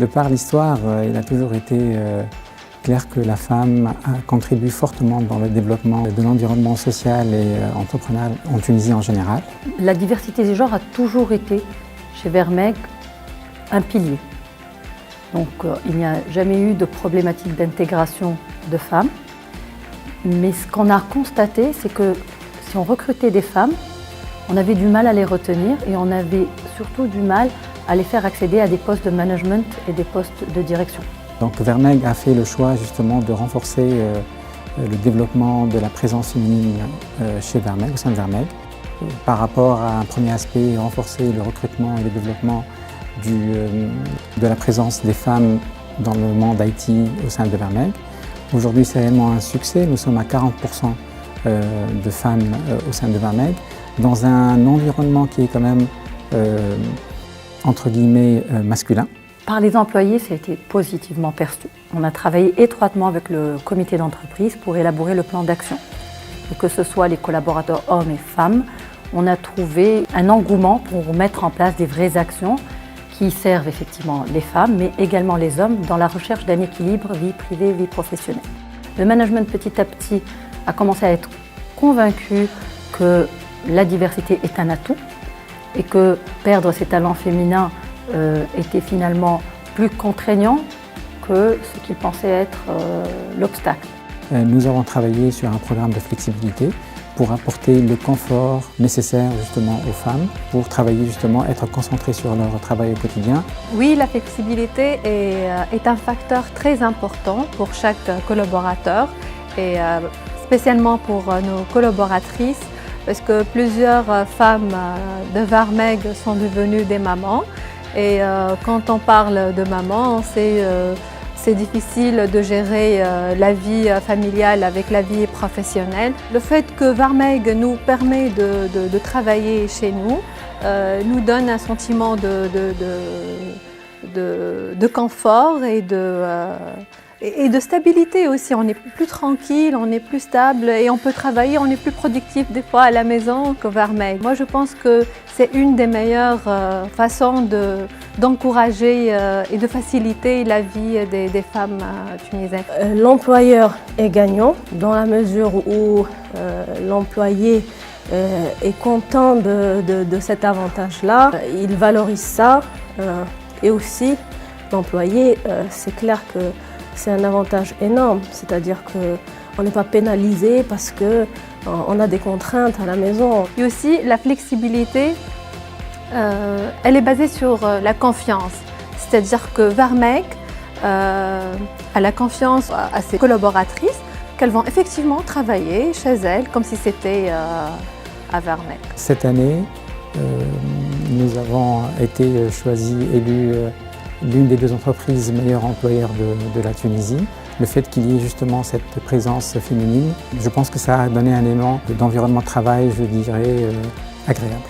De par l'histoire, il a toujours été clair que la femme contribue fortement dans le développement de l'environnement social et entrepreneurial en Tunisie en général. La diversité des genres a toujours été, chez Vermeeg, un pilier. Donc il n'y a jamais eu de problématique d'intégration de femmes. Mais ce qu'on a constaté, c'est que si on recrutait des femmes, on avait du mal à les retenir et on avait surtout du mal à les faire accéder à des postes de management et des postes de direction. Donc Vermeeg a fait le choix justement de renforcer le développement de la présence féminine chez Vermeeg, au sein de Vermeeg. Par rapport à un premier aspect, renforcer le recrutement et le développement de la présence des femmes dans le monde IT au sein de Vermeeg. Aujourd'hui, c'est réellement un succès. Nous sommes à 40% de femmes au sein de Vermeeg, dans un environnement qui est quand même, entre guillemets, masculin. Par les employés, ça a été positivement perçu. On a travaillé étroitement avec le comité d'entreprise pour élaborer le plan d'action. Et que ce soit les collaborateurs hommes et femmes, on a trouvé un engouement pour mettre en place des vraies actions qui servent effectivement les femmes, mais également les hommes dans la recherche d'un équilibre vie privée, vie professionnelle. Le management petit à petit a commencé à être convaincu que la diversité est un atout et que perdre ses talents féminins était finalement plus contraignant que ce qu'il pensait être l'obstacle. Nous avons travaillé sur un programme de flexibilité pour apporter le confort nécessaire justement aux femmes, pour travailler justement, être concentrées sur leur travail au quotidien. Oui, la flexibilité est un facteur très important pour chaque collaborateur et spécialement pour nos collaboratrices parce que plusieurs femmes de Vermeeg sont devenues des mamans et quand on parle de maman, c'est difficile de gérer la vie familiale avec la vie professionnelle. Le fait que Vermeeg nous permet de travailler chez nous nous donne un sentiment de confort et de stabilité aussi. On est plus tranquille, on est plus stable et on peut travailler, on est plus productif des fois à la maison que Vermeeg. Moi je pense que c'est une des meilleures façons d'encourager et de faciliter la vie des femmes tunisiennes. L'employeur est gagnant dans la mesure où l'employé est content de cet avantage-là. Il valorise ça et aussi l'employé, c'est clair que c'est un avantage énorme, c'est-à-dire qu'on n'est pas pénalisé parce qu'on a des contraintes à la maison. Et aussi la flexibilité, elle est basée sur la confiance, c'est-à-dire que Vermeeg a la confiance à ses collaboratrices qu'elles vont effectivement travailler chez elles comme si c'était à Vermeeg. Cette année, nous avons été élus l'une des 2 entreprises meilleures employeurs de la Tunisie. Le fait qu'il y ait justement cette présence féminine, je pense que ça a donné un élan d'environnement de travail, je dirais, agréable.